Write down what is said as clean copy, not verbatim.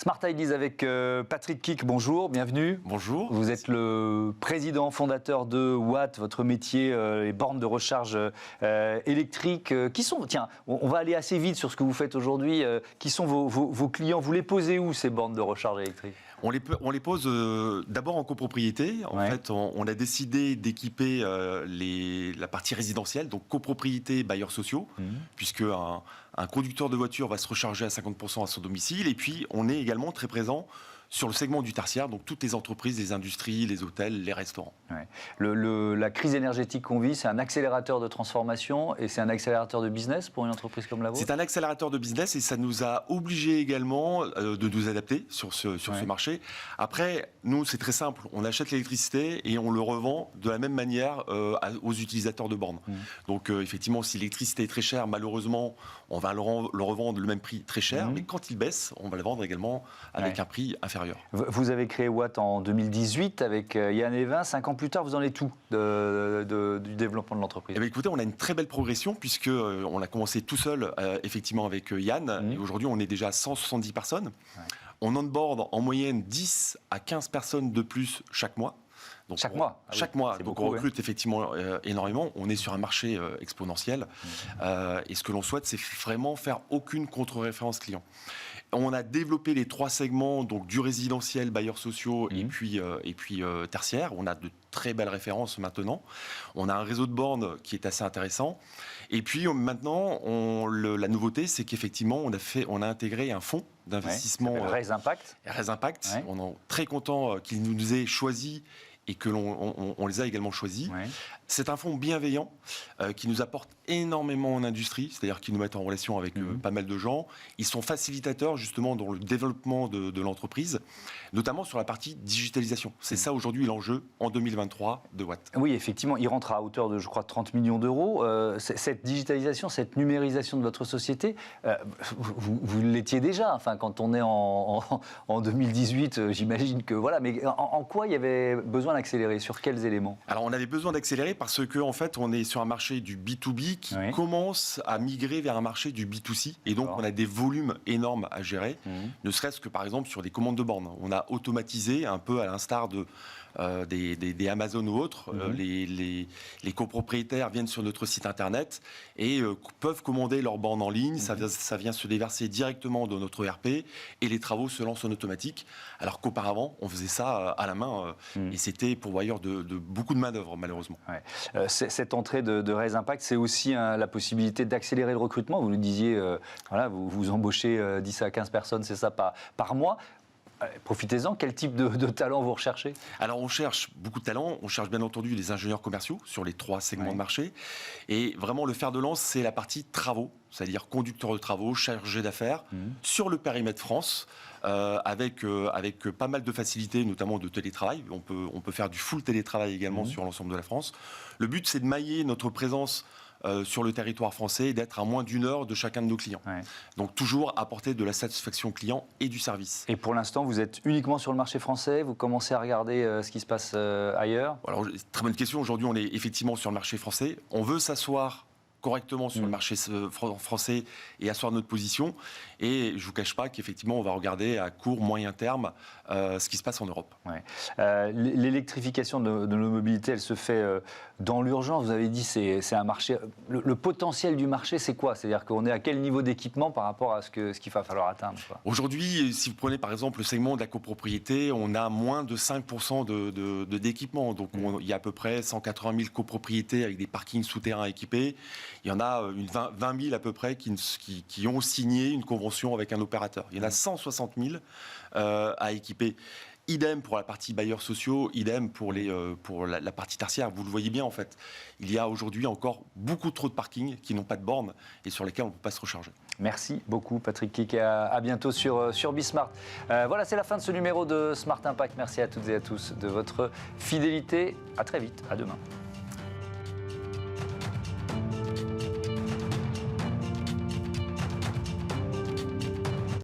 Smart Ideas avec Patrick Kick, bonjour, bienvenue. Bonjour. Vous êtes le président fondateur de Watt, votre métier, les bornes de recharge électriques. Qui sont, tiens, on va aller assez vite sur ce que vous faites aujourd'hui. Qui sont vos clients? Vous les posez où, ces bornes de recharge électriques? On les pose d'abord en copropriété. En fait, on a décidé d'équiper la partie résidentielle, donc copropriété, bailleurs sociaux, puisque un conducteur de voiture va se recharger à 50% à son domicile. Et puis, on est également très présent sur le segment du tertiaire, donc toutes les entreprises, les industries, les hôtels, les restaurants. Ouais. La crise énergétique qu'on vit, c'est un accélérateur de transformation et c'est un accélérateur de business pour une entreprise comme la vôtre? C'est un accélérateur de business et ça nous a obligés également de nous adapter sur ce marché. Après, nous, c'est très simple. On achète l'électricité et on le revend de la même manière aux utilisateurs de bornes. Donc, effectivement, si l'électricité est très chère, malheureusement, on va le revendre le même prix très cher. Mais quand il baisse, on va le vendre également avec un prix inférieur. Vous avez créé Watt en 2018 avec Yann Evin. 5 ans plus tard, vous en êtes où du développement de l'entreprise? Eh bien, écoutez, on a une très belle progression puisque on a commencé tout seul, effectivement, avec Yann. Et aujourd'hui, on est déjà à 170 personnes. On onboard en moyenne 10 à 15 personnes de plus chaque mois. Donc chaque mois. Chaque mois. Donc on recrute effectivement énormément. On est sur un marché exponentiel. Et ce que l'on souhaite, c'est vraiment faire aucune contre-référence client. On a développé les 3 segments, donc du résidentiel, bailleurs sociaux et puis tertiaire. On a de très belles références maintenant. On a un réseau de bornes qui est assez intéressant. Et puis maintenant, la nouveauté, c'est qu'effectivement, on a intégré un fonds d'investissement. Raise Impact. Raise Impact. On est très content qu'il nous ait choisi et que on les a également choisis. C'est un fonds bienveillant qui nous apporte énormément en industrie, c'est-à-dire qu'ils nous mettent en relation avec pas mal de gens. Ils sont facilitateurs justement dans le développement de l'entreprise, notamment sur la partie digitalisation. C'est ça aujourd'hui l'enjeu en 2023 de Watt. Oui, effectivement, il rentre à hauteur de, je crois, 30 millions d'euros. Cette digitalisation, cette numérisation de votre société, vous l'étiez déjà. Enfin, quand on est en 2018, j'imagine que voilà. Mais en quoi il y avait besoin d'accélérer? Sur quels éléments? Alors, on avait besoin d'accélérer parce que en fait, on est sur un marché du B2B qui commence à migrer vers un marché du B2C. Et donc, on a des volumes énormes à gérer, ne serait-ce que par exemple sur des commandes de bornes. On a automatisé, un peu à l'instar des Amazon ou autres, les copropriétaires viennent sur notre site internet et peuvent commander leurs bornes en ligne. Ça vient se déverser directement dans notre ERP et les travaux se lancent en automatique. Alors qu'auparavant, on faisait ça à la main et c'était pourvoyeur de beaucoup de main-d'œuvre, malheureusement. Cette entrée de Raise Impact, c'est aussi la possibilité d'accélérer le recrutement. Vous nous disiez, voilà, vous embauchez 10 à 15 personnes, c'est ça, par mois. Profitez-en, quel type de talent vous recherchez? Alors on cherche beaucoup de talents, on cherche bien entendu des ingénieurs commerciaux sur les 3 segments de marché. Et vraiment le fer de lance, c'est la partie travaux, c'est-à-dire conducteur de travaux, chargé d'affaires, sur le périmètre France, avec pas mal de facilités, notamment de télétravail. On peut faire du full télétravail également sur l'ensemble de la France. Le but, c'est de mailler notre présence sur le territoire français et d'être à moins d'1 heure de chacun de nos clients. Donc toujours apporter de la satisfaction client et du service. Et pour l'instant, vous êtes uniquement sur le marché français? Vous commencez à regarder ce qui se passe ailleurs? Alors, très bonne question. Aujourd'hui, on est effectivement sur le marché français. On veut s'asseoir correctement sur le marché français et asseoir notre position. Et je ne vous cache pas qu'effectivement, on va regarder à court, moyen terme ce qui se passe en Europe. L'électrification de nos mobilités, elle se fait dans l'urgence. Vous avez dit c'est un marché. Le potentiel du marché, c'est quoi? C'est-à-dire qu'on est à quel niveau d'équipement par rapport à ce qu'il va falloir atteindre? Aujourd'hui, si vous prenez par exemple le segment de la copropriété, on a moins de 5% d'équipement. Donc il y a à peu près 180 000 copropriétés avec des parkings souterrains équipés. Il y en a 20 000 à peu près qui ont signé une convention avec un opérateur. Il y en a 160 000 à équiper. Idem pour la partie bailleurs sociaux, idem pour la partie tertiaire. Vous le voyez bien en fait. Il y a aujourd'hui encore beaucoup trop de parkings qui n'ont pas de bornes et sur lesquels on ne peut pas se recharger. Merci beaucoup Patrick Kick et à bientôt sur Bismart. Voilà, c'est la fin de ce numéro de Smart Impact. Merci à toutes et à tous de votre fidélité. À très vite, à demain.